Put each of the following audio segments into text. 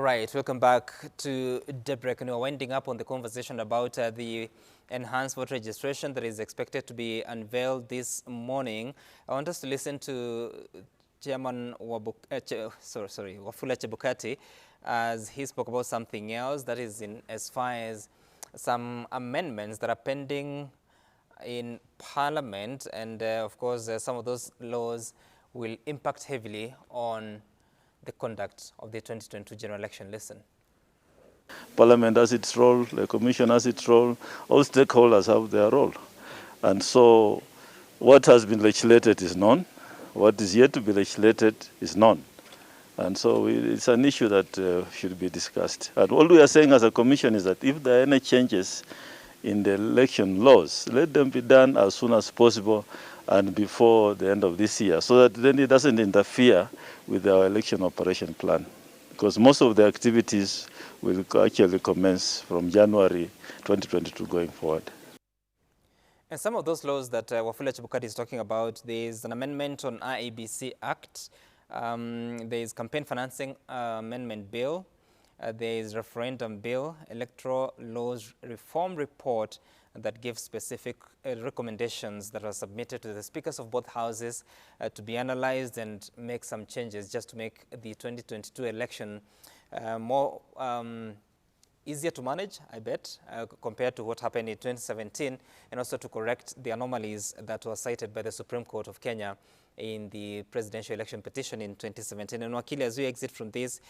right, welcome back to Daybreak. And we're winding up on the conversation about the enhanced voter registration that is expected to be unveiled this morning. I want us to listen to Chairman Wafula Chebukati as he spoke about something else, that is as far as some amendments that are pending in Parliament, and of course some of those laws will impact heavily on the conduct of the 2022 general election. Listen. Parliament has its role, the Commission has its role, all stakeholders have their role. And so what has been legislated is known, what is yet to be legislated is known. And so it's an issue that should be discussed. And all we are saying as a Commission is that if there are any changes in the election laws, let them be done as soon as possible and before the end of this year, so that then it doesn't interfere with our election operation plan. Because most of the activities will actually commence from January 2022 going forward. And some of those laws that Wafula Chebukati is talking about, there is an amendment on IEBC Act, there is campaign financing amendment bill, there is referendum bill, electoral laws reform report that gives specific recommendations that are submitted to the speakers of both houses to be analyzed and make some changes just to make the 2022 election more easier to manage, I bet, compared to what happened in 2017, and also to correct the anomalies that were cited by the Supreme Court of Kenya in the presidential election petition in 2017. And Wakili, as we exit from this,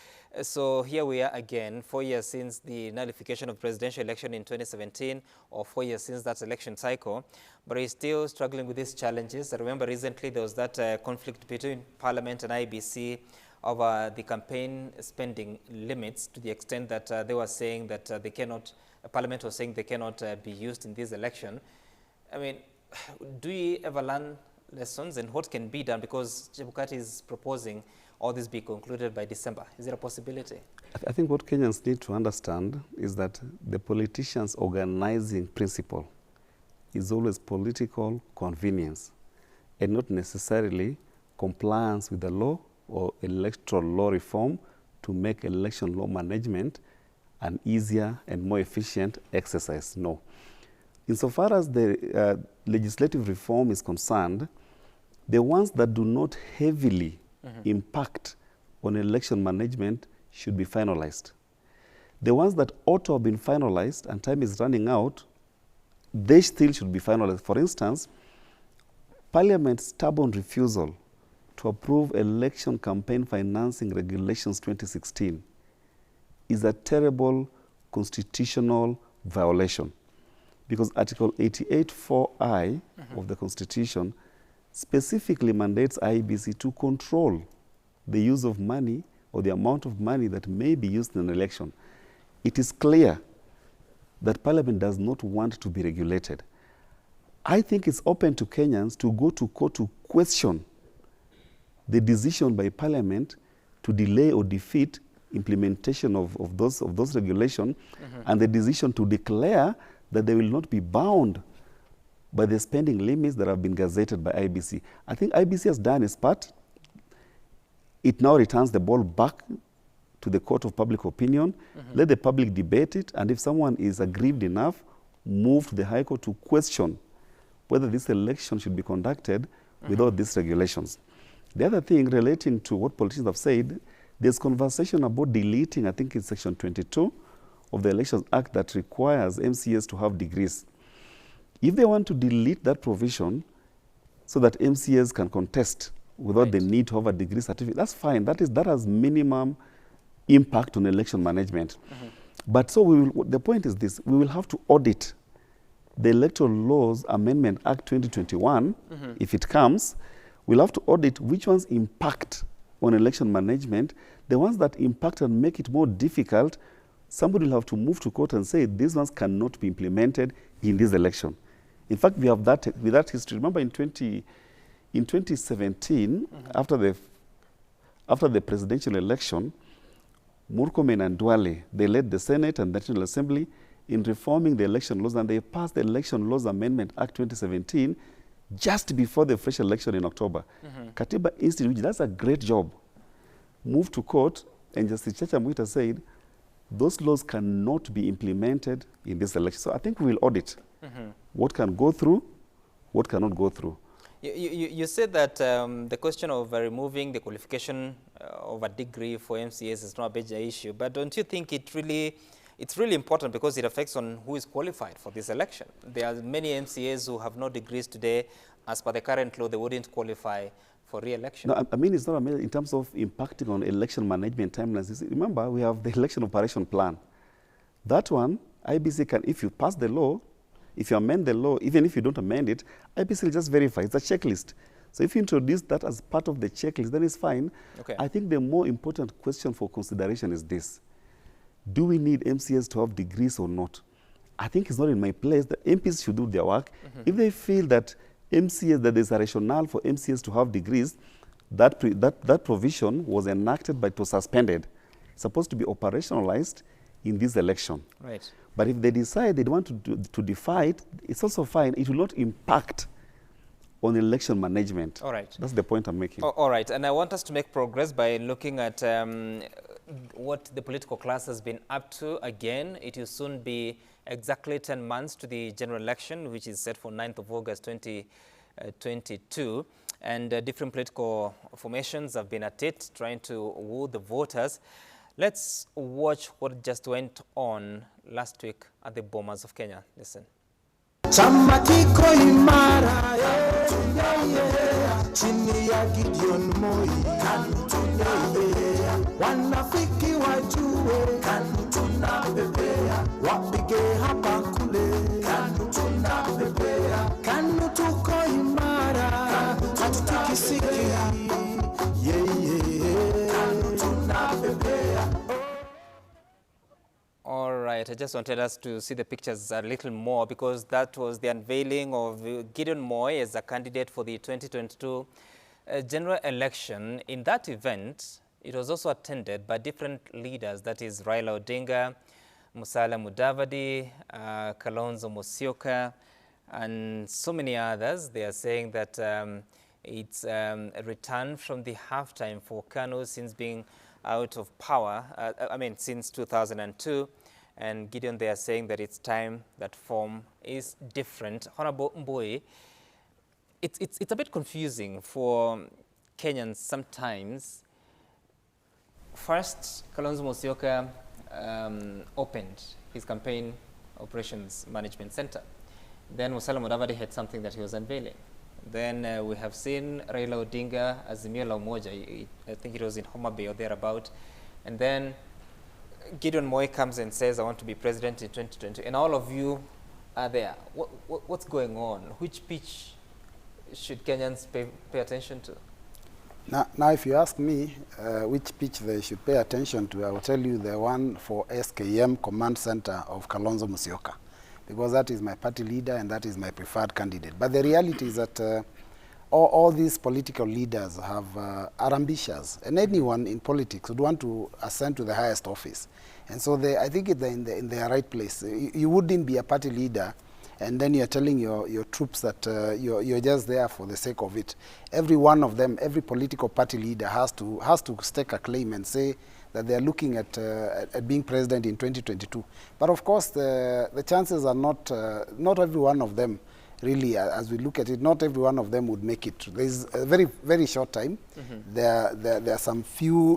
so here we are again, 4 years since the nullification of presidential election in 2017, or 4 years since that election cycle, but we're still struggling with these challenges. I remember recently there was that conflict between Parliament and IEBC over the campaign spending limits, to the extent that they were saying that they cannot, Parliament was saying they cannot be used in this election. I mean, do we ever learn lessons, and what can be done? Because Chebukati is proposing all this be concluded by December. Is it a possibility? I think what Kenyans need to understand is that the politicians' organizing principle is always political convenience and not necessarily compliance with the law or electoral law reform to make election law management an easier and more efficient exercise. No. Insofar as the legislative reform is concerned, the ones that do not heavily impact on election management should be finalized. The ones that ought to have been finalized and time is running out, they still should be finalized. For instance, Parliament's stubborn refusal to approve election campaign financing regulations 2016 is a terrible constitutional violation, because Article 88(4)(I) of the Constitution specifically mandates IEBC to control the use of money or the amount of money that may be used in an election. It is clear that Parliament does not want to be regulated. I think it's open to Kenyans to go to court to question the decision by Parliament to delay or defeat implementation of those regulations, and the decision to declare that they will not be bound by the spending limits that have been gazetted by IEBC. I think IEBC has done its part. It now returns the ball back to the court of public opinion. Let the public debate it, and if someone is aggrieved enough, move to the High Court to question whether this election should be conducted without these regulations. The other thing relating to what politicians have said, there's conversation about deleting, I think it's Section 22 of the Elections Act that requires MCAs to have degrees. If they want to delete that provision so that MCAs can contest without the need to have a degree certificate, that's fine. That has minimum impact on election management. But so the point is this: we will have to audit the Electoral Laws Amendment Act 2021 if it comes. We'll have to audit which ones impact on election management. The ones that impact and make it more difficult, somebody will have to move to court and say these ones cannot be implemented in this election. In fact, we have that with that history. Remember, in 2017, after the presidential election, Murkomen and Duale, they led the Senate and the National Assembly in reforming the election laws, and they passed the Election Laws Amendment Act 2017 just before the fresh election in October. Katiba Institute, which does a great job, moved to court and Justice Chacha Mwita said, those laws cannot be implemented in this election. So I think we will audit what can go through, what cannot go through. You said that the question of removing the qualification of a degree for MCAs is not a major issue, but don't you think it's really important because it affects on who is qualified for this election? There are many MCAs who have no degrees today. As per the current law, they wouldn't qualify for re-election. No, I mean, it's not a matter in terms of impacting on election management timelines. Remember, we have the election operation plan. That one, IBC can, if you pass the law, if you amend the law, even if you don't amend it, IBC will just verify. It's a checklist. So if you introduce that as part of the checklist, then it's fine. Okay. I think the more important question for consideration is this. Do we need MCAs to have degrees or not? I think it's not in my place. The MPs should do their work. If they feel that MCAs, that there's a rationale for MCAs to have degrees, that provision was enacted but it was suspended. It's supposed to be operationalized in this election. Right. But if they decide they want to defy it, it's also fine. It will not impact on election management. All right. That's the point I'm making. All right. And I want us to make progress by looking at what the political class has been up to. Again, it will soon be exactly 10 months to the general election, which is set for 9th of August 2022. And different political formations have been at it, trying to woo the voters. Let's watch what just went on last week at the Bomas of Kenya. Listen. Chama kiko imara chini ya Gideon Moi KANU tunapepea wanafiki wajue KANU tunapepea wapige hapa kule KANU tunapepea KANU tuko imara hatutikisiki KANU tunapepea. All right, I just wanted us to see the pictures a little more because that was the unveiling of Gideon Moi as a candidate for the 2022 general election. In that event, it was also attended by different leaders, that is Raila Odinga, Musalia Mudavadi, Kalonzo Musyoka, and so many others. They are saying that it's a return from the halftime for KANU since being out of power, since 2002. And Gideon, they are saying that it's time that form is different. Honorable Mbui, it's a bit confusing for Kenyans sometimes. First, Kalonzo Musyoka opened his campaign operations management center. Then Musalia Mudavadi had something that he was unveiling. Then we have seen Raila Odinga Azimio la Umoja, I think it was in Homa Bay or thereabout. And then Gideon Moi comes and says, I want to be president in 2020. And all of you are there. What's going on? Which pitch should Kenyans pay attention to? Now, if you ask me which pitch they should pay attention to, I will tell you the one for SKM Command Center of Kalonzo Musyoka, because that is my party leader and that is my preferred candidate. But the reality is that all these political leaders are ambitious, and anyone in politics would want to ascend to the highest office. And so I think they're in the right place. You wouldn't be a party leader and then you're telling your troops that you're just there for the sake of it. Every one of them, every political party leader has to stake a claim and say that they're looking at being president in 2022. But of course, the chances are not every one of them really, as we look at it, not every one of them would make it. There's a very, very short time. There are some few,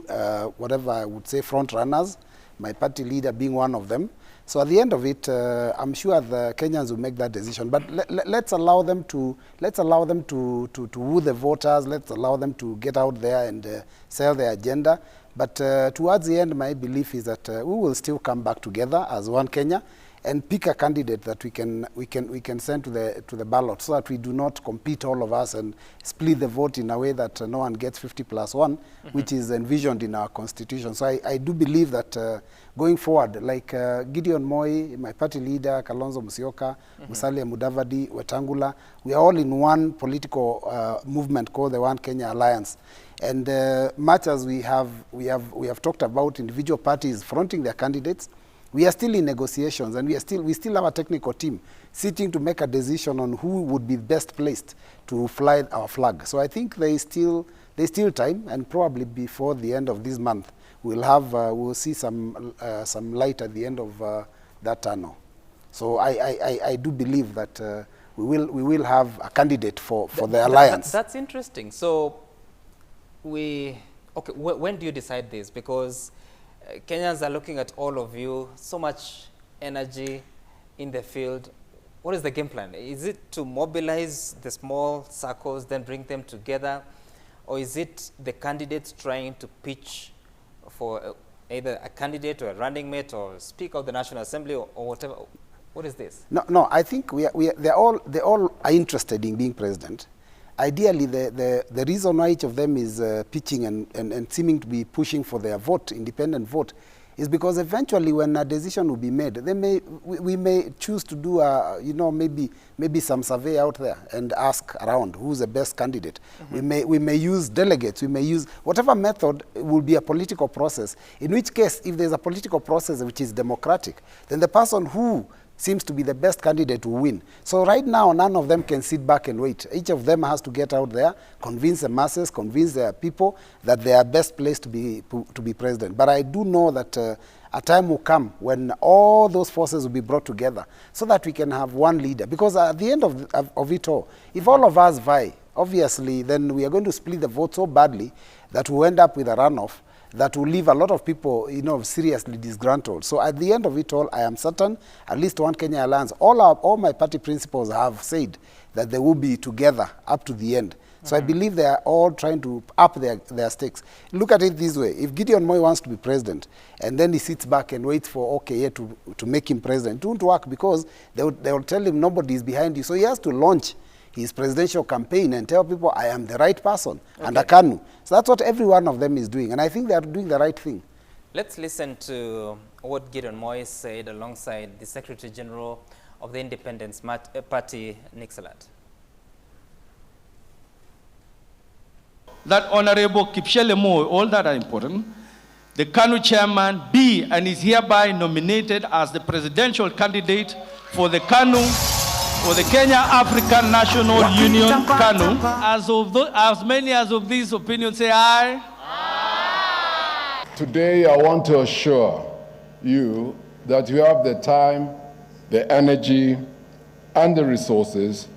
whatever I would say, front runners, my party leader being one of them. So at the end of it, I'm sure the Kenyans will make that decision. But let's allow them to woo the voters. Let's allow them to get out there and sell their agenda. But towards the end, my belief is that we will still come back together as one Kenya and pick a candidate that we can send to the ballot, so that we do not compete, all of us, and split the vote in a way that no one gets 50+1, which is envisioned in our constitution. So I do believe that going forward, like Gideon Moi, my party leader, Kalonzo Musyoka, Musalia Mudavadi, Wetangula, we are all in one political movement called the One Kenya Alliance. And much as we have talked about individual parties fronting their candidates, we are still in negotiations, and we still have a technical team sitting to make a decision on who would be best placed to fly our flag. So I think there is still there's still time, and probably before the end of this month, we'll see some light at the end of that tunnel. So I do believe that we will have a candidate for the alliance. That's interesting. So when do you decide this? Because Kenyans are looking at all of you, so much energy in the field. What is the game plan? Is it to mobilize the small circles, then bring them together? Or is it the candidates trying to pitch for either a candidate or a running mate or Speaker of the National Assembly or whatever? What is this? No, I think they all are interested in being president. Ideally, the reason why each of them is pitching and seeming to be pushing for their vote, independent vote, is because eventually when a decision will be made, we may choose to do maybe some survey out there and ask around who's the best candidate. Mm-hmm. We may use delegates, we may use whatever method will be a political process, in which case if there's a political process which is democratic, then the person who seems to be the best candidate will win. So right now, none of them can sit back and wait. Each of them has to get out there, convince the masses, convince their people that they are best placed to be president. But I do know that a time will come when all those forces will be brought together so that we can have one leader. Because at the end of it all, if all of us vie, obviously, then we are going to split the vote so badly that we'll end up with a runoff that will leave a lot of people, seriously disgruntled. So at the end of it all, I am certain, at least one Kenya Alliance, all my party principals have said that they will be together up to the end. So I believe they are all trying to up their stakes. Look at it this way. If Gideon Moi wants to be president, and then he sits back and waits for to make him president, it won't work, because they will tell him nobody is behind you. So he has to launch his presidential campaign and tell people, I am the right person, under KANU. So that's what every one of them is doing, and I think they are doing the right thing. Let's listen to what Gideon Moi said alongside the Secretary General of the Independence Party, Nick Salat. That Honorable Kipchele Moi, all that are important, the KANU chairman be and is hereby nominated as the presidential candidate for the KANU, for the Kenya African National Union, KANU. As many as of these opinions say aye. Aye. Today I want to assure you that you have the time, the energy, and the resources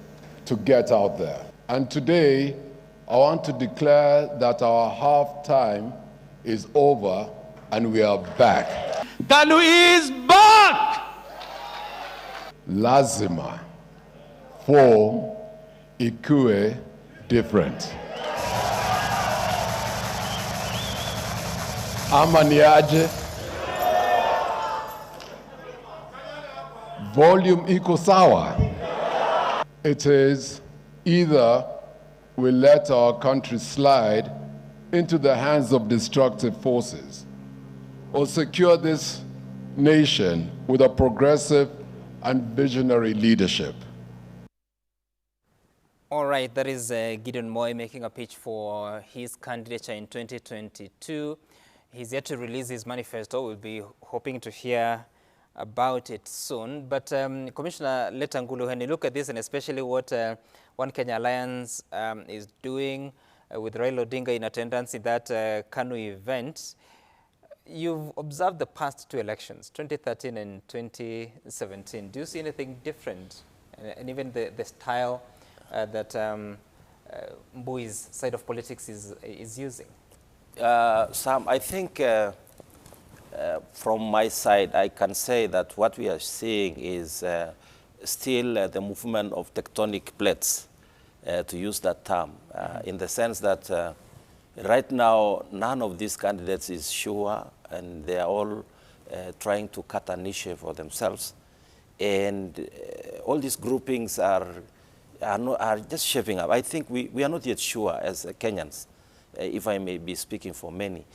to get out there. And today I want to declare that our half time is over and we are back. KANU is back! Lazima for ikue different. Ama niaje? Volume iko sawa. It is either we let our country slide into the hands of destructive forces, or secure this nation with a progressive and visionary leadership. All right, that is Gideon Moi making a pitch for his candidature in 2022. He's yet to release his manifesto. We'll be hoping to hear about it soon. But Commissioner Letangulu, when you look at this, and especially what One Kenya Alliance is doing with Raila Odinga in attendance in that KANU event, you've observed the past two elections, 2013 and 2017. Do you see anything different? And even the style that Mbui's side of politics is using? Sam, I think from my side, I can say that what we are seeing is still the movement of tectonic plates, to use that term, in the sense that right now, none of these candidates is sure, and they are all trying to cut a niche for themselves. And all these groupings are just shaping up. I think we are not yet sure as Kenyans, if I may be speaking for many.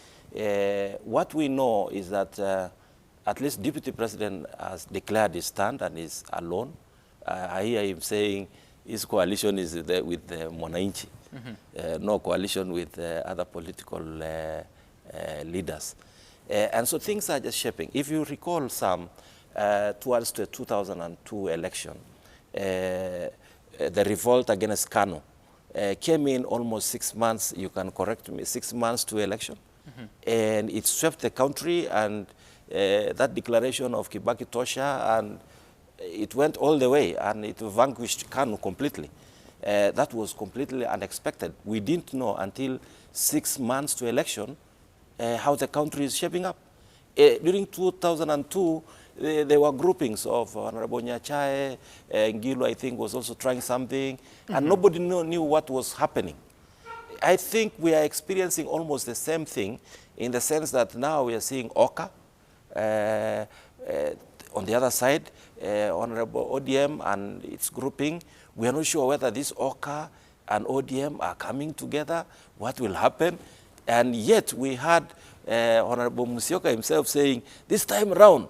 What we know is that at least Deputy President has declared his stand and is alone. I hear him saying his coalition is with Mwananchi, no coalition with other political leaders. And so things are just shaping. If you recall some, towards the 2002 election, the revolt against KANU came in almost 6 months, you can correct me, 6 months to election. And it swept the country, and that declaration of Kibaki Tosha, and it went all the way, and it vanquished KANU completely. That was completely unexpected. We didn't know until 6 months to election how the country is shaping up. During 2002, there were groupings of Honorable Nyachae, Ngilu, I think, was also trying something, and nobody knew what was happening. I think we are experiencing almost the same thing in the sense that now we are seeing OCA. On the other side, Honorable ODM and its grouping. We are not sure whether this OCA and ODM are coming together, what will happen. And yet we had Honorable Musyoka himself saying, this time around,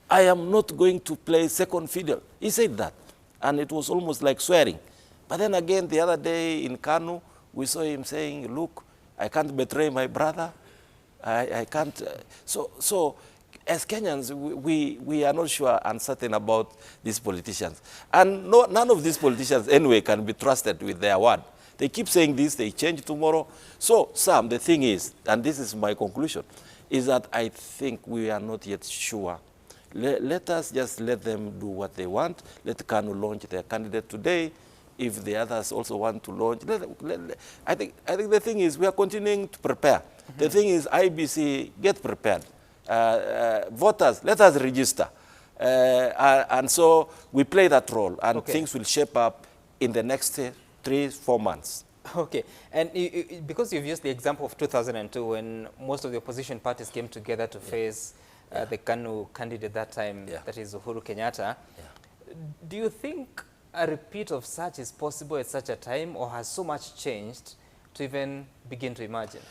I am not going to play second fiddle. He said that, and it was almost like swearing. But then again, the other day in KANU, we saw him saying, look, I can't betray my brother. I can't. So as Kenyans, we are not sure, uncertain about these politicians. And none of these politicians, anyway, can be trusted with their word. They keep saying this, they change tomorrow. So, Sam, the thing is, and this is my conclusion, is that I think we are not yet sure. Let us just let them do what they want. Let KANU launch their candidate today. If the others also want to launch, I think the thing is we are continuing to prepare. The thing is IBC, get prepared. Voters, let us register. And so we play that role, and things will shape up in the next 3-4 months. Okay, and because you've used the example of 2002 when most of the opposition parties came together to face the KANU candidate that time, that is Uhuru Kenyatta, do you think a repeat of such is possible at such a time, or has so much changed to even begin to imagine?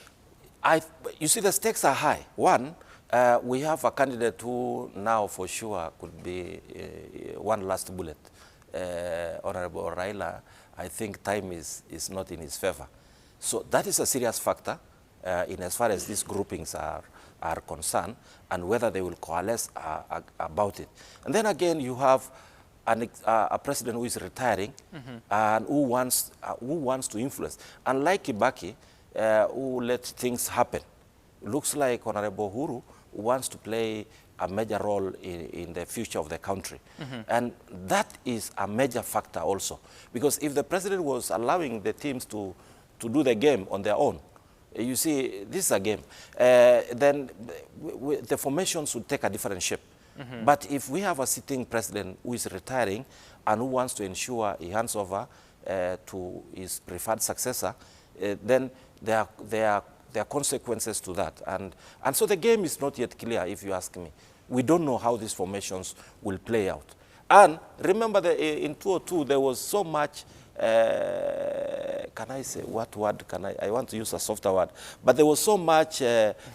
You see, the stakes are high. One, we have a candidate who now for sure could be one last bullet. Honorable Raila, I think time is not in his favor. So that is a serious factor in as far as these groupings are concerned, and whether they will coalesce about it. And then again, you have a president who is retiring and who wants to influence. Unlike Kibaki, who let things happen, looks like Honorable Uhuru wants to play a major role in the future of the country. And that is a major factor also. Because if the president was allowing the teams to do the game on their own, you see, this is a game, then the formations would take a different shape. But if we have a sitting president who is retiring and who wants to ensure he hands over to his preferred successor, then there are consequences to that. And so the game is not yet clear, if you ask me. We don't know how these formations will play out. And remember that in 2002, there was so much, can I say, what word can I want to use a softer word, but there was so much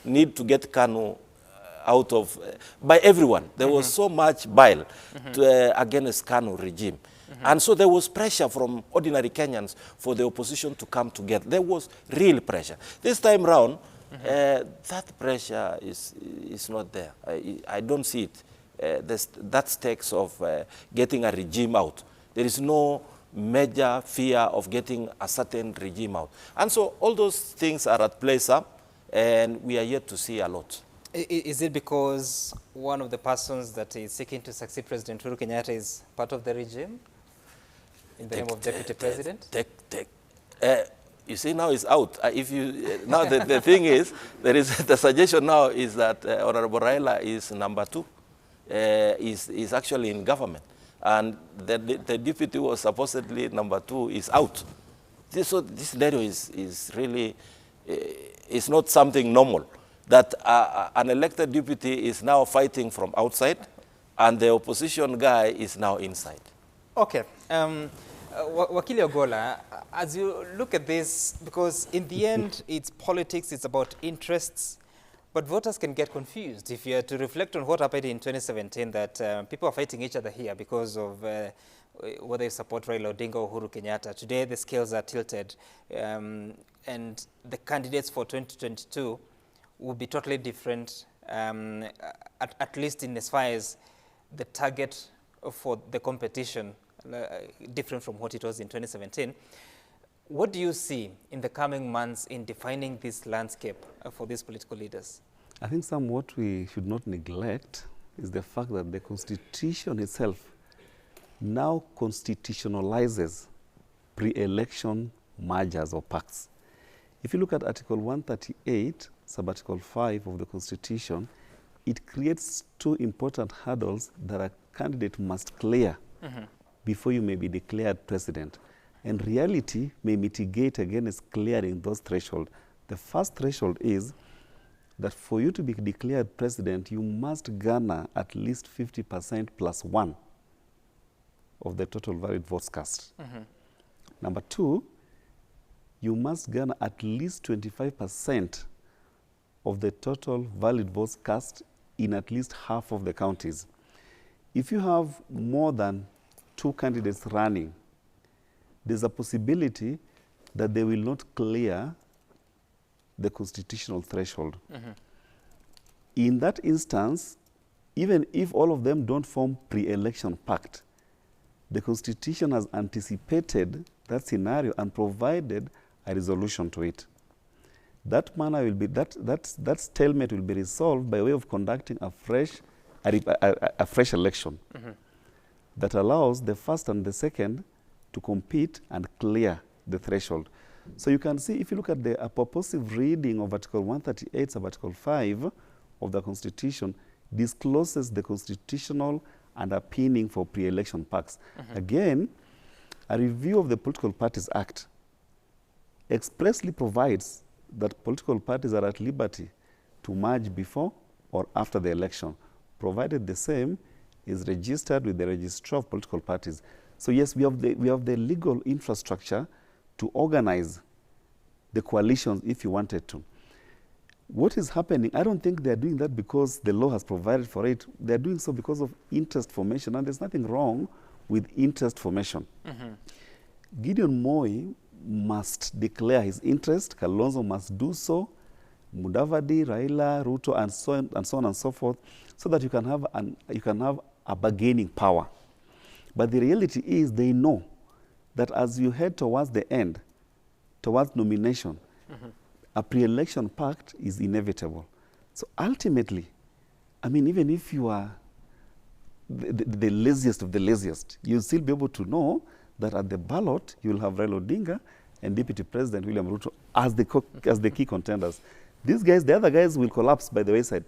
need to get KANU out of, by everyone. There was so much bile against KANU regime. And so there was pressure from ordinary Kenyans for the opposition to come together. There was real pressure. This time round, that pressure is not there. I don't see it. That stakes of getting a regime out. There is no major fear of getting a certain regime out. And so all those things are at play, sir, and we are yet to see a lot. Is it because one of the persons that is seeking to succeed President Uhuru Kenyatta is part of the regime in the name of Deputy President? You see, now it's out. Now the thing is, there is the suggestion now is that Honorable Raila is number 2. Is actually in government, and the deputy was supposedly number 2 is out. So this scenario is really is not something normal. That an elected deputy is now fighting from outside, and the opposition guy is now inside. Okay. Wakili Ogola, as you look at this, because in the end, it's politics, it's about interests, but voters can get confused. If you are to reflect on what happened in 2017, that people are fighting each other here because of whether you support Raila Odinga or Uhuru Kenyatta. Today, the scales are tilted, and the candidates for 2022 will be totally different, at least in as far as the target for the competition, different from what it was in 2017. What do you see in the coming months in defining this landscape for these political leaders? I think what we should not neglect is the fact that the Constitution itself now constitutionalizes pre-election mergers or pacts. If you look at Article 138, sub-Article 5 of the Constitution, it creates two important hurdles that a candidate must clear before you may be declared president. And reality may mitigate against clearing those thresholds. The first threshold is that for you to be declared president, you must garner at least 50% plus 1 of the total valid votes cast. Number 2, you must garner at least 25% of the total valid votes cast in at least half of the counties. If you have more than 2 candidates running, there's a possibility that they will not clear the constitutional threshold. In that instance, even if all of them don't form pre-election pact, the Constitution has anticipated that scenario and provided a resolution to it. That manner will be that stalemate will be resolved by way of conducting a fresh election that allows the first and the second to compete and clear the threshold. So you can see, if you look at the purposive reading of Article 138, sub-Article 5 of the Constitution, discloses the constitutional underpinning for pre-election pacts. Again, a review of the Political Parties Act expressly provides that political parties are at liberty to merge before or after the election, provided the same is registered with the Registrar of Political Parties. So yes, we have the legal infrastructure to organize the coalitions if you wanted to. What is happening, I don't think they're doing that because the law has provided for it. They're doing so because of interest formation, and there's nothing wrong with interest formation. Gideon Moi must declare his interest, Kalonzo must do so, Mudavadi, Raila, Ruto, and so on and so forth, so that you can have a bargaining power. But the reality is they know that as you head towards the end, towards nomination, a pre-election pact is inevitable. So ultimately, I mean, even if you are the laziest of the laziest, you'll still be able to know that at the ballot, you'll have Raila Odinga and Deputy President William Ruto as the key contenders. These guys, the other guys will collapse by the wayside.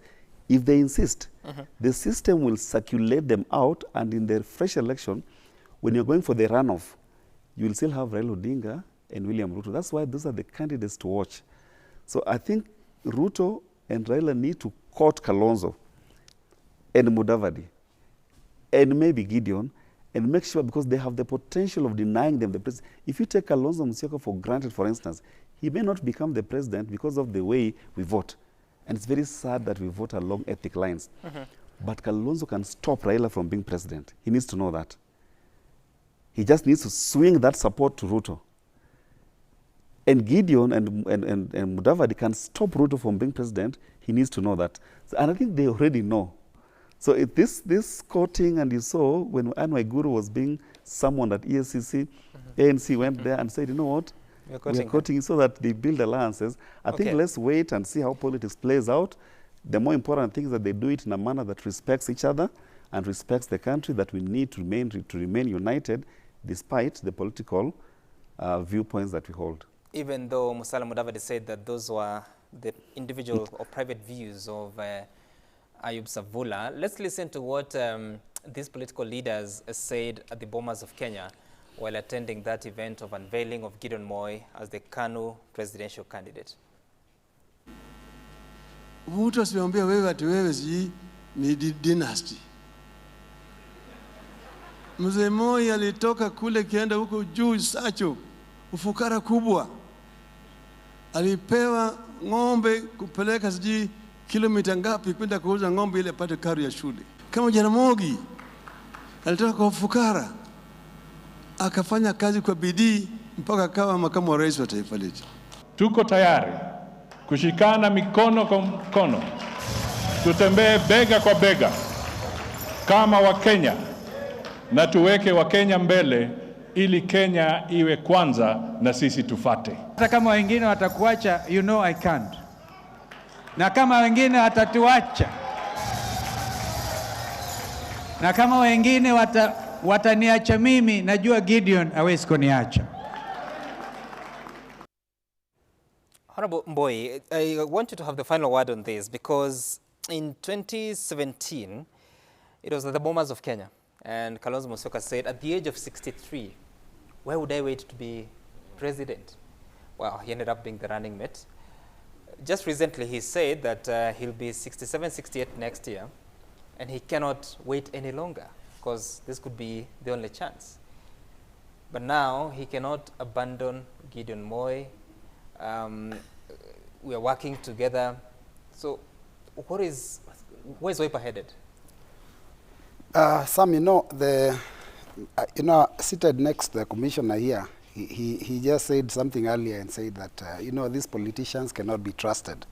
If they insist, the system will circulate them out, and in the fresh election, when you're going for the runoff, you will still have Raila Odinga and William Ruto. That's why those are the candidates to watch. So I think Ruto and Raila need to court Kalonzo and Mudavadi and maybe Gideon and make sure, because they have the potential of denying them the president. If you take Kalonzo Musyoka for granted, for instance, he may not become the president because of the way we vote. And it's very sad that we vote along ethnic lines. But Kalonzo can stop Raila from being president. He needs to know that. He just needs to swing that support to Ruto. And Gideon and Mudavadi can stop Ruto from being president. He needs to know that. So, and I think they already know. So if this courting, and you saw when Anne Waiguru was being summoned at EACC, ANC went there and said, you know what, we are courting so that they build alliances. I think let's wait and see how politics plays out. The more important thing is that they do it in a manner that respects each other and respects the country, that we need to remain united despite the political viewpoints that we hold. Even though Musalia Mudavadi said that those were the individual or private views of Ayub Savula, let's listen to what these political leaders said at the Bomas of Kenya while attending that event of unveiling of Gideon Moi as the KANU presidential candidate. Mtu asiambia wewe ati wewe si ni dynasty. Mzee Moi alitoka kule kienda huko juu Sacho, ufukara kubwa. Alipewa ng'ombe kupeleka siji kilomita ngapi kwenda kuuza ng'ombe ile apate karo ya shule. Kama Jaramogi alitoka kwa ufukara, akafanya kazi kwa bidii mpaka akawa makamu wa rais wa taifa letu. Tuko tayari kushikana mikono kwa mkono, tutembee bega kwa bega kama Wakenya, na tuweke Wakenya mbele ili Kenya iwe kwanza na sisi tufate. Hata kama wengine watakuacha, you know I can't. Na kama wengine watatuacha, na kama wengine wataniacha mimi, najua Gideon hawezi kuniacha. Honorable Moi, I want you to have the final word on this, because in 2017, it was the bombers of Kenya, and Kalonzo Musyoka said, at the age of 63, why would I wait to be president? Well, he ended up being the running mate. Just recently, he said that he'll be 67, 68 next year, and he cannot wait any longer, because this could be the only chance. But now, he cannot abandon Gideon Moi. We are working together. So, where's Wiper headed? Sam, seated next to the commissioner here, he just said something earlier and said that, these politicians cannot be trusted.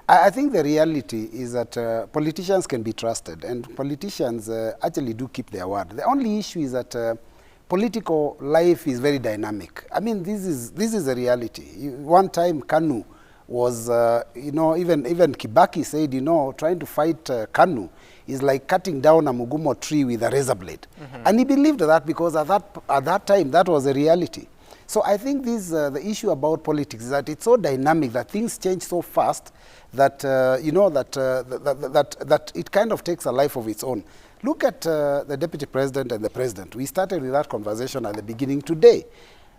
I think the reality is that politicians can be trusted, and politicians actually do keep their word. The only issue is that political life is very dynamic. I mean, this is a reality. One time, KANU was, even Kibaki said, trying to fight KANU is like cutting down a mugumo tree with a razor blade. And he believed that because at that time, that was a reality. So I think the issue about politics is that it's so dynamic, that things change so fast that, that it kind of takes a life of its own. Look at the deputy president and the president. We started with that conversation at the beginning today.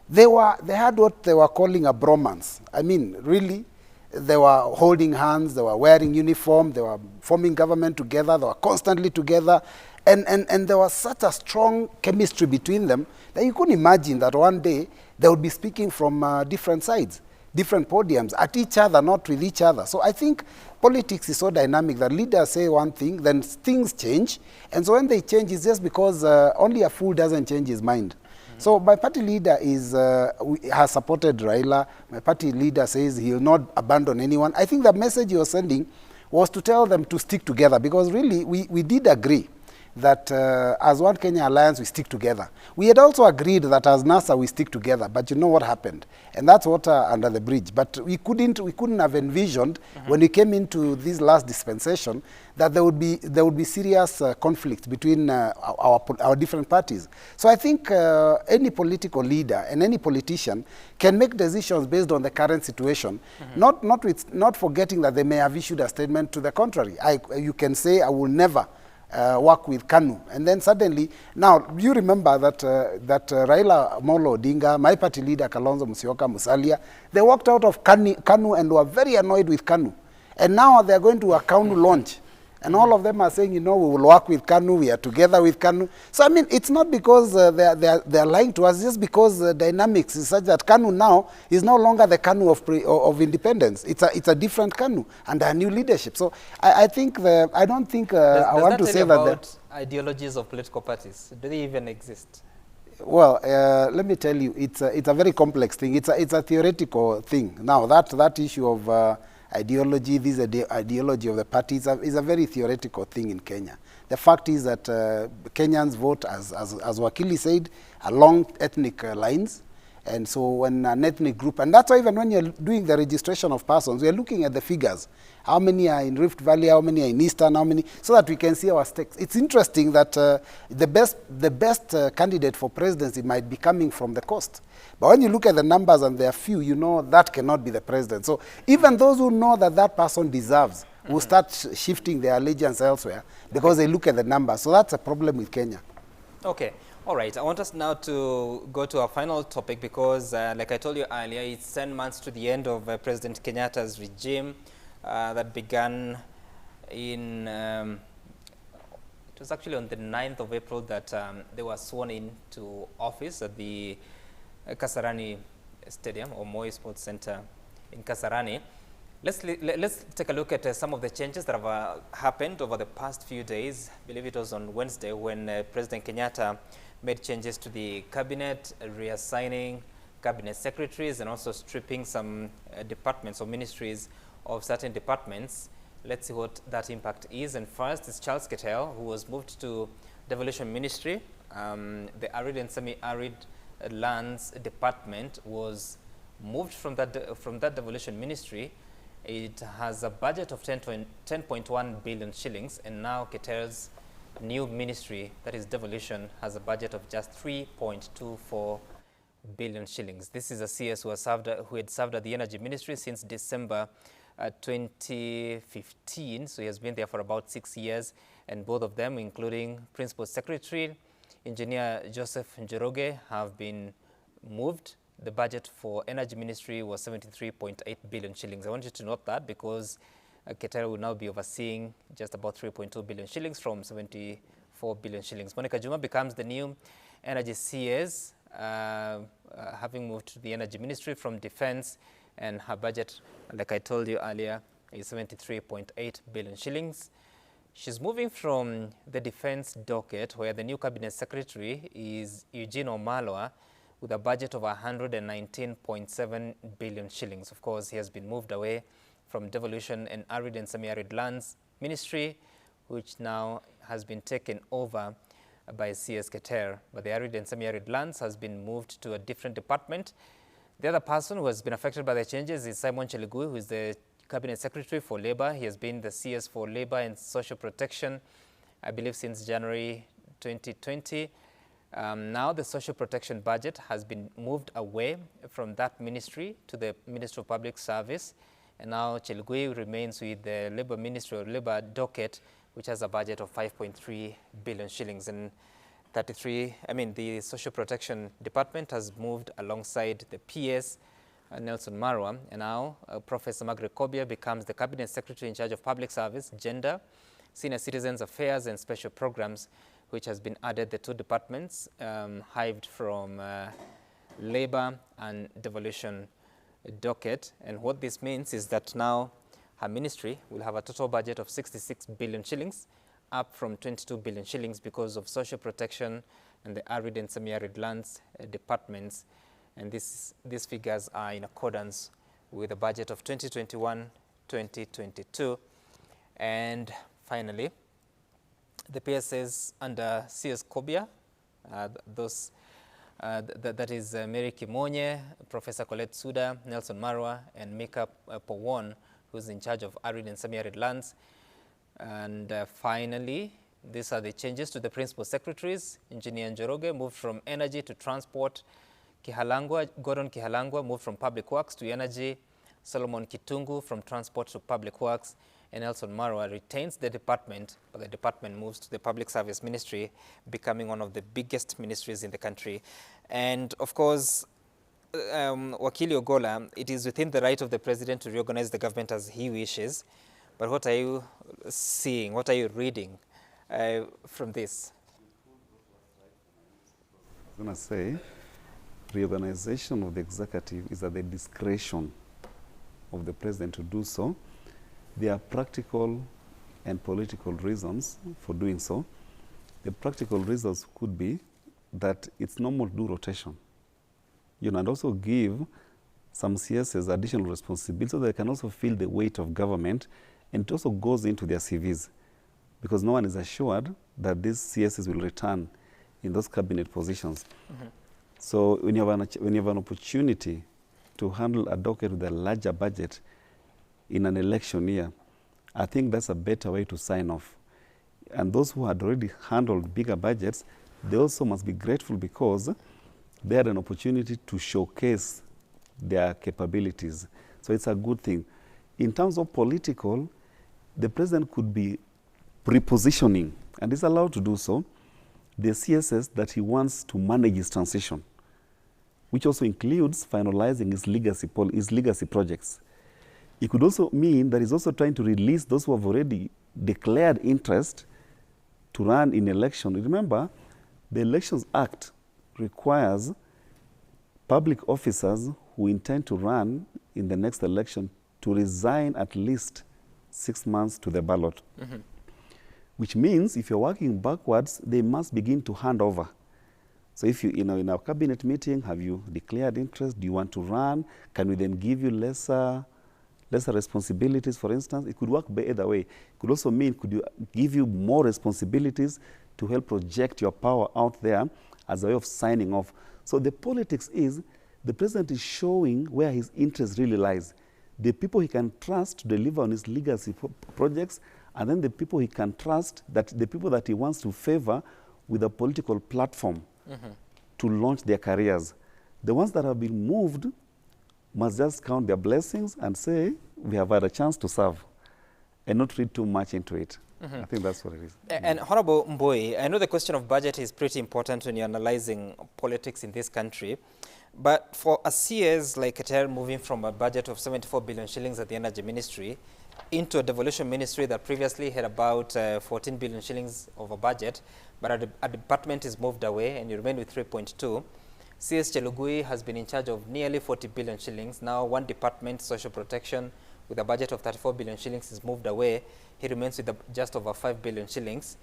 They had what they were calling a bromance. I mean, really, they were holding hands, they were wearing uniform, they were forming government together, they were constantly together, and there was such a strong chemistry between them that you couldn't imagine that one day they would be speaking from different sides, different podiums, at each other, not with each other. So I think politics is so dynamic that leaders say one thing, then things change. And so when they change, it's just because only a fool doesn't change his mind. So my party leader has supported Raila. My party leader says he will not abandon anyone. I think the message he was sending was to tell them to stick together, because really we did agree that as One Kenya Alliance, we stick together. We had also agreed that as NASA, we stick together, but you know what happened? And that's water under the bridge. But we couldn't have envisioned when we came into this last dispensation that there would be serious conflict between our different parties. So I think any political leader and any politician can make decisions based on the current situation, not forgetting that they may have issued a statement to the contrary. You can say, I will never work with KANU. And then suddenly, now you remember that Raila Amolo Odinga, my party leader Kalonzo Musyoka, Musalia, they walked out of KANU and were very annoyed with KANU. And now they're going to a KANU launch. And all of them are saying, we will work with KANU, we are together with KANU. So I mean, it's not because they're lying to us, just because the dynamics is such that KANU now is no longer the KANU of independence. It's a different KANU under a new leadership. So I think I don't think I want to say that. About ideologies of political parties, do they even exist? Well, let me tell you, it's a very complex thing. It's a theoretical thing. Now that issue of ideology, this ideology of the party is a very theoretical thing in Kenya. The fact is that Kenyans vote, as Wakili said, along ethnic lines. And so when an ethnic group, and that's why even when you're doing the registration of persons, we're looking at the figures. How many are in Rift Valley, how many are in Eastern, how many, so that we can see our stakes. It's interesting that the best candidate for presidency might be coming from the coast. But when you look at the numbers and they are few, you know that cannot be the president. So even those who know that person deserves will start shifting their allegiance elsewhere because they look at the numbers. So that's a problem with Kenya. Okay. All right. I want us now to go to our final topic because, like I told you earlier, it's 10 months to the end of President Kenyatta's regime that began in, it was actually on the 9th of April that they were sworn into office at the Kasarani Stadium or Moi Sports Center in Kasarani. Let's take a look at some of the changes that have happened over the past few days. I believe it was on Wednesday when President Kenyatta made changes to the cabinet, reassigning cabinet secretaries and also stripping some departments or ministries of certain departments. Let's see what that impact is. And first is Charles Ketel, who was moved to Devolution Ministry, the arid and semi-arid Lands Department was moved from that devolution ministry. It has a budget of 10.1 billion shillings, and now KETER's new ministry, that is devolution, has a budget of just 3.24 billion shillings. This is a CS who had served at the Energy Ministry since December 2015, so he has been there for about 6 years, and both of them, including Principal Secretary Engineer Joseph Njoroge, have been moved. The budget for Energy Ministry was 73.8 billion shillings. I want you to note that because KETER will now be overseeing just about 3.2 billion shillings from 74 billion shillings. Monica Juma becomes the new Energy CS, having moved to the Energy Ministry from Defense, and her budget, like I told you earlier, is 73.8 billion shillings. She's moving from the Defense docket, where the new Cabinet Secretary is Eugene Omalwa, with a budget of 119.7 billion shillings. Of course, he has been moved away from Devolution and Arid and Semi-Arid Lands Ministry, which now has been taken over by CS KETER. But the Arid and Semi-Arid Lands has been moved to a different department. The other person who has been affected by the changes is Simon Chelugui, who is the Cabinet Secretary for Labor. He has been the CS for Labor and Social Protection, I believe, since January 2020. Now the social protection budget has been moved away from that ministry to the Ministry of Public Service, and now Chelugui remains with the Labor Ministry or Labor docket, which has a budget of 5.3 billion shillings. And the social protection department has moved alongside the PS, Nelson Marwa, and now Professor Margaret Kobia becomes the Cabinet Secretary in charge of Public Service, Gender, Senior Citizens Affairs and Special Programs, which has been added, the two departments hived from Labor and Devolution docket. And what this means is that now her ministry will have a total budget of 66 billion shillings, up from 22 billion shillings because of social protection and the arid and semi-arid lands departments. And these figures are in accordance with the budget of 2021-2022. And finally, the PSAs under CS Kobia, that is Mary Kimonye, Professor Colette Suda, Nelson Marwa, and Mika Powon, who's in charge of arid and semi-arid lands. And finally, these are the changes to the principal secretaries. Engineer Njoroge moved from Energy to Transport. Gordon Kihalangwa moved from Public Works to Energy. Solomon Kitungu from Transport to Public Works. And Nelson Marwa retains the department, but the department moves to the Public Service Ministry, becoming one of the biggest ministries in the country. And of course, Wakili Ogola, it is within the right of the president to reorganize the government as he wishes. But what are you seeing? What are you reading from this? I was going to say, reorganization of the executive is at the discretion of the president to do so. There are practical and political reasons for doing so. The practical reasons could be that it's normal to do rotation, and also give some CSs additional responsibility so they can also feel the weight of government, and it also goes into their CVs because no one is assured that these CSs will return in those cabinet positions. Mm-hmm. So when you have an opportunity to handle a docket with a larger budget in an election year, I think that's a better way to sign off. And those who had already handled bigger budgets, they also must be grateful because they had an opportunity to showcase their capabilities. So it's a good thing. In terms of political, the president could be repositioning, and is allowed to do so, the CSS that he wants to manage his transition, which also includes finalizing his legacy projects. It could also mean that he's also trying to release those who have already declared interest to run in election. Remember, the Elections Act requires public officers who intend to run in the next election to resign at least 6 months to the ballot. Mm-hmm. Which means if you're working backwards, they must begin to hand over. So if in our cabinet meeting, have you declared interest? Do you want to run? Can we then give you lesser responsibilities, for instance? It could work either way. It could also mean, could you give you more responsibilities to help project your power out there as a way of signing off. So the politics is the president is showing where his interest really lies. The people he can trust to deliver on his legacy projects, and then the people he can trust, that the people that he wants to favor with a political platform to launch their careers. The ones that have been moved must just count their blessings and say, we have had a chance to serve, and not read too much into it. I think that's what it is. And Honorable Moi, I know the question of budget is pretty important when you're analyzing politics in this country. But for a CS like Qatar moving from a budget of 74 billion shillings at the Energy Ministry into a devolution ministry that previously had about 14 billion shillings of a budget, but a department is moved away and you remain with 3.2. CS Chelugui has been in charge of nearly 40 billion shillings. Now one department, social protection, with a budget of 34 billion shillings is moved away. He remains with just over 5 billion shillings.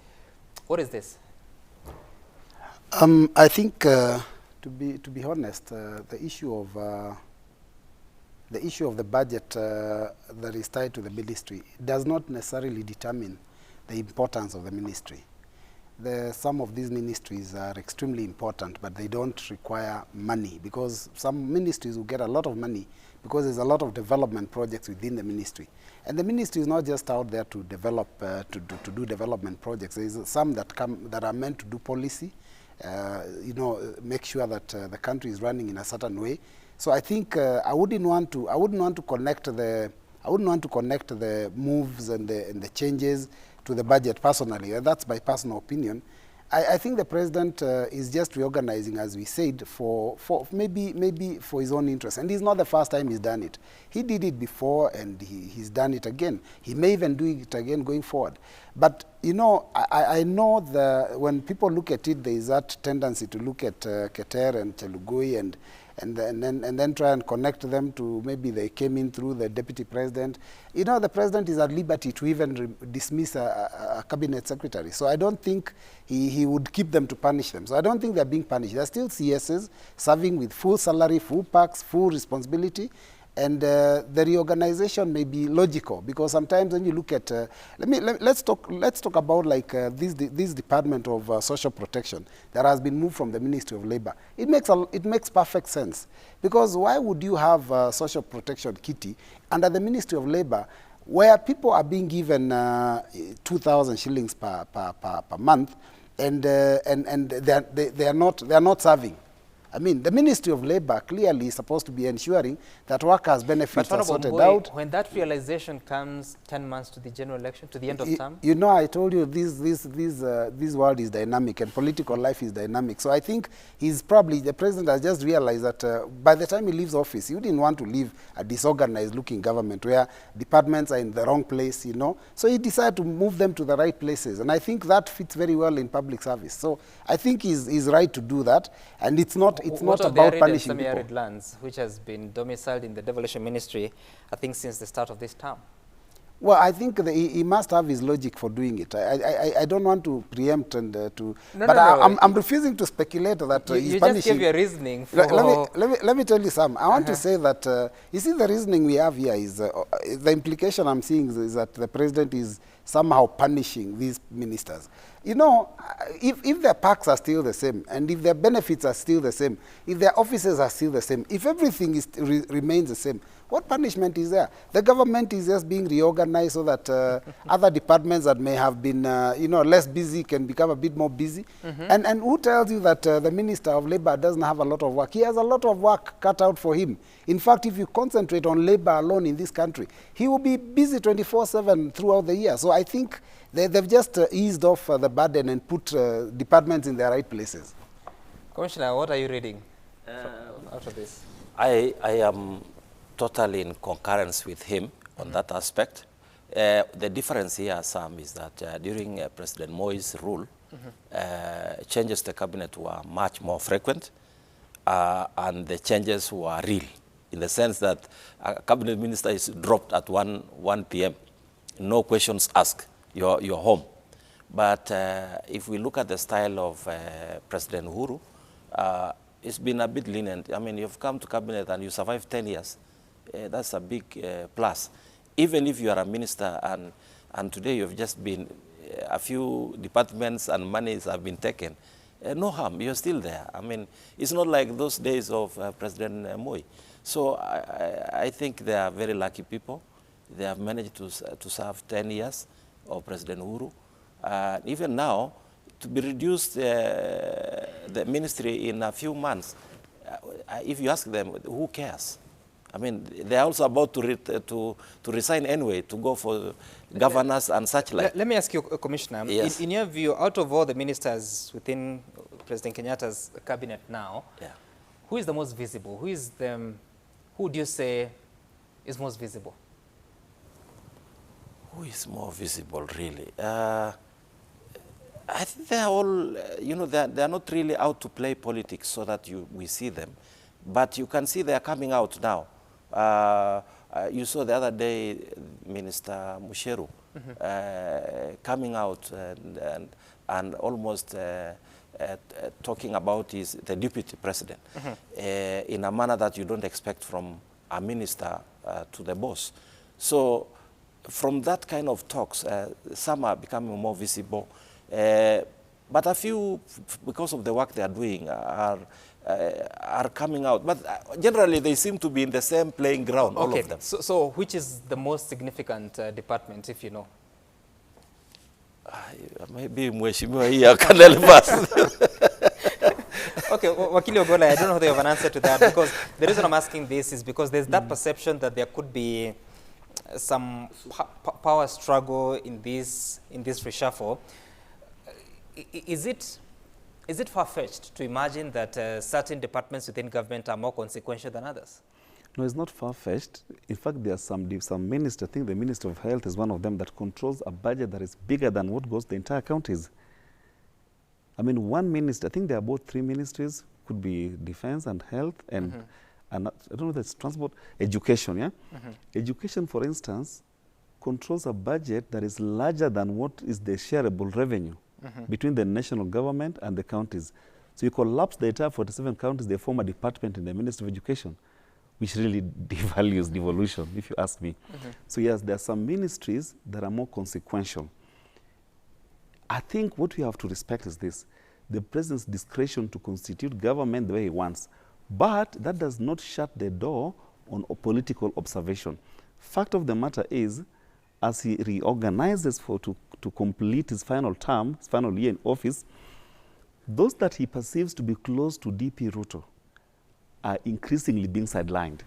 What is this? I think, to be honest, the issue of the budget that is tied to the ministry does not necessarily determine the importance of the ministry. Some of these ministries are extremely important, but they don't require money, because some ministries will get a lot of money because there's a lot of development projects within the ministry. And the ministry is not just out there to develop, to do development projects. There's some that are meant to do policy, you know, make sure that the country is running in a certain way. So I think I wouldn't want to connect the moves and the changes to the budget personally. That's my personal opinion. I think the president is just reorganizing, as we said, for maybe for his own interest. And it's not the first time he's done it. He did it before, and he's done it again. He may even do it again going forward. But you know, I know when people look at it, there is that tendency to look at Keter and Chelugui and then try and connect them to maybe they came in through the deputy president. You know, the president is at liberty to even dismiss a cabinet secretary. So I don't think he would keep them to punish them. So I don't think they're being punished. They're still CSs serving with full salary, full perks, full responsibility. And the reorganization may be logical, because sometimes when you look at, let's talk about like this Department of Social Protection that has been moved from the Ministry of Labor. It makes perfect sense, because why would you have social protection kitty under the Ministry of Labor, where people are being given 2,000 shillings per month, and they are not serving? I mean, the Ministry of Labor clearly is supposed to be ensuring that workers' benefits are sorted out. When that realization comes 10 months to the general election, to the end of term? You know, I told you this world is dynamic and political life is dynamic. So I think the president has just realized that by the time he leaves office, he didn't want to leave a disorganized looking government where departments are in the wrong place, you know. So he decided to move them to the right places. And I think that fits very well in public service. So I think he's right to do that. And it's not about punishing people. Semi-arid lands, which has been domiciled in the devolution ministry, I think, since the start of this term. Well, I think he must have his logic for doing it. I don't want to preempt and I'm refusing to speculate that he's punishing. You just gave your reasoning for... Let me tell you some. I want to say that, you see, the reasoning we have here is, the implication I'm seeing is that the president is somehow punishing these ministers. You know, if their perks are still the same, and if their benefits are still the same, if their offices are still the same, if everything remains the same, what punishment is there? The government is just being reorganized so that other departments that may have been, you know, less busy can become a bit more busy. And who tells you that the Minister of Labor doesn't have a lot of work? He has a lot of work cut out for him. In fact, if you concentrate on labor alone in this country, he will be busy 24/7 throughout the year. So I think they've just eased off the burden and put departments in their right places. Commissioner, what are you reading out of this? I am totally in concurrence with him on that aspect. The difference here, Sam, is that during President Moi's rule, changes to the cabinet were much more frequent, and the changes were real, in the sense that a cabinet minister is dropped at 1 p.m. No questions asked. You're home. But if we look at the style of President Uhuru, it's been a bit lenient. I mean, you've come to cabinet and you survived 10 years. That's a big plus. Even if you are a minister and today you've just been, a few departments and monies have been taken, no harm, you're still there. I mean, it's not like those days of President Moi. So I think they are very lucky people. They have managed to serve 10 years of President Uhuru. Even now, to be reduced the ministry in a few months, if you ask them, who cares? I mean, they are also about to resign anyway, to go for governors and such like. Let me ask you, Commissioner, yes. in your view, out of all the ministers within President Kenyatta's cabinet now, who is the most visible? Who would you say is most visible? Who is more visible, really? I think they are all, you know, they are not really out to play politics so that we see them. But you can see they are coming out now. You saw the other day Minister Musheru coming out and almost talking about the deputy president in a manner that you don't expect from a minister to the boss. So from that kind of talks, some are becoming more visible. But a few, because of the work they are doing, are coming out. But generally, they seem to be in the same playing ground, all of them. So which is the most significant department, if you know? Maybe Mheshimiwa here can help us. Okay, Wakili Ogola, I don't know whether you have an answer to that, because the reason I'm asking this is because there's that perception that there could be some power struggle in this reshuffle. Is it far-fetched to imagine that certain departments within government are more consequential than others? No, it's not far-fetched. In fact, there are some ministers, I think the Minister of Health is one of them, that controls a budget that is bigger than what goes to the entire counties. I mean, one minister, I think there are about 3 ministries, could be defense and health and, and I don't know if it's transport, education, yeah? Education, for instance, controls a budget that is larger than what is the shareable revenue between the national government and the counties. So you collapse the entire 47 counties, they form a department in the Ministry of Education, which really devalues devolution, if you ask me. So yes, there are some ministries that are more consequential. I think what we have to respect is this: the president's discretion to constitute government the way he wants. But that does not shut the door on political observation. Fact of the matter is, as he reorganizes to complete his final term, his final year in office, those that he perceives to be close to DP Ruto are increasingly being sidelined.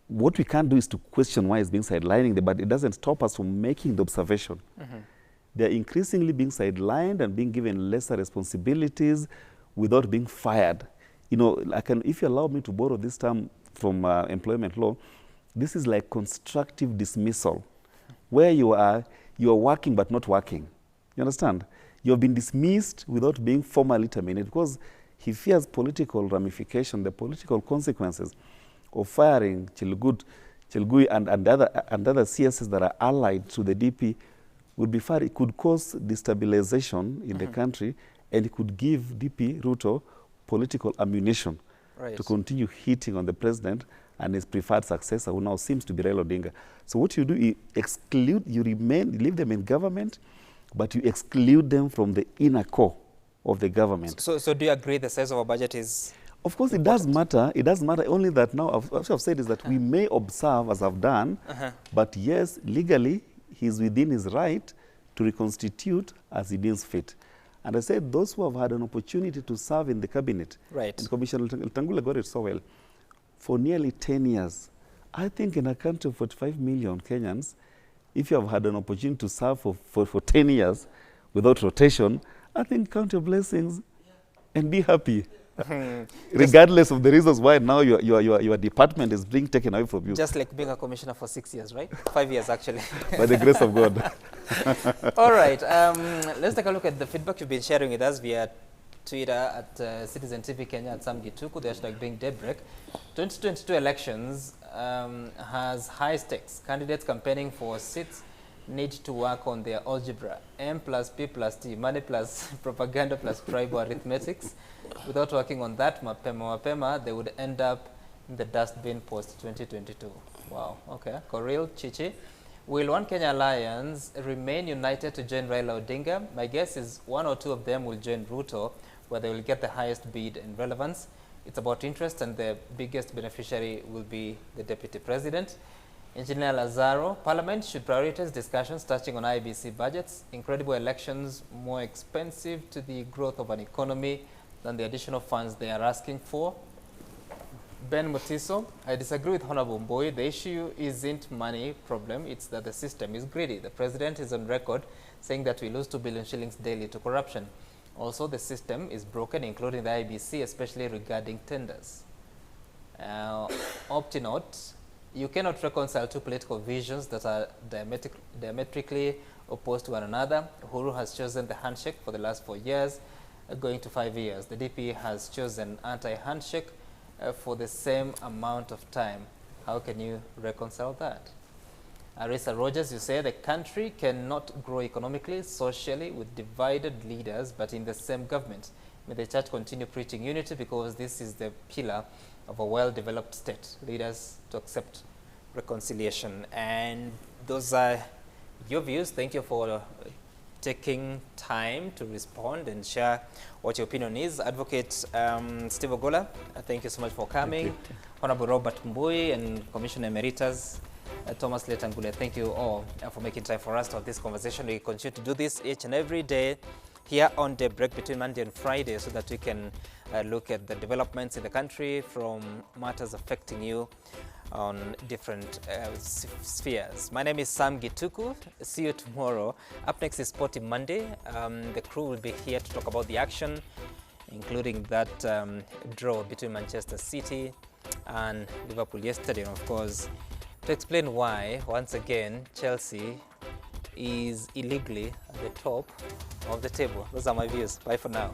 What we can't do is to question why he's being sidelining, but it doesn't stop us from making the observation. They're increasingly being sidelined and being given lesser responsibilities without being fired. You know, if you allow me to borrow this term from employment law, this is like constructive dismissal, where you are working but not working. You understand? You have been dismissed without being formally terminated, because he fears political ramification, the political consequences of firing Chelgui and other CSs that are allied to the DP would be far. It could cause destabilization in the country, and it could give DP Ruto political ammunition to continue hitting on the president and his preferred successor, who now seems to be Raila Odinga. So what you do, you leave them in government, but you exclude them from the inner core of the government. So do you agree the size of our budget is? Of course, it does matter. It does matter, only that now, what I've said is that we may observe, as I've done, but yes, legally, he's within his right to reconstitute as he deems fit. And I said those who have had an opportunity to serve in the cabinet, and Commissioner Tangula got it so well, for nearly 10 years. I think in a country of 45 million Kenyans, if you have had an opportunity to serve for 10 years without rotation, I think count your blessings and be happy. Regardless of the reasons why now your department is being taken away from you. Just like being a commissioner for 6 years, right? 5 years, actually. By the grace of God. All right. Let's take a look at the feedback you've been sharing with us via Twitter at Citizen TV Kenya at Sam Gituku. The hashtag being Daybreak. 2022 elections has high stakes. Candidates campaigning for seats need to work on their algebra. M plus P plus T, money plus propaganda plus tribal arithmetics. Without working on that, mapema, they would end up in the dustbin post 2022. Wow, okay. Koril Chichi, Will One Kenya Alliance remain united to join Raila Odinga? My guess is one or two of them will join Ruto, where they will get the highest bid and relevance. It's about interest, and the biggest beneficiary will be the Deputy President. Engineer Lazaro, Parliament should prioritize discussions touching on IBC budgets. Incredible elections more expensive to the growth of an economy than the additional funds they are asking for. Ben Mutiso, I disagree with Honorable Moi. The issue isn't money problem, it's that the system is greedy. The President is on record saying that we lose 2 billion shillings daily to corruption. Also, the system is broken, including the IBC, especially regarding tenders. Optinote, you cannot reconcile two political visions that are diametrically opposed to one another. Uhuru has chosen the handshake for the last 4 years, going to 5 years. The DP has chosen anti-handshake for the same amount of time. How can you reconcile that? Arisa Rogers, you say the country cannot grow economically, socially with divided leaders, but in the same government. May the church continue preaching unity, because this is the pillar of a well-developed state. Leaders to accept reconciliation. And those are your views. Thank you for taking time to respond and share what your opinion is. Advocate Steve Ogola, thank you so much for coming. Honorable Robert Mbui and Commissioner Emeritus Thomas Letangule, thank you all for making time for us to have this conversation. We continue to do this each and every day here on the break between Monday and Friday, so that we can look at the developments in the country from matters affecting you on different spheres. My name is Sam Gituku. See you tomorrow. Up next is Sporty Monday. The crew will be here to talk about the action, including that draw between Manchester City and Liverpool yesterday, and of course, to explain why, once again, Chelsea is illegally at the top of the table. Those are my views. Bye for now.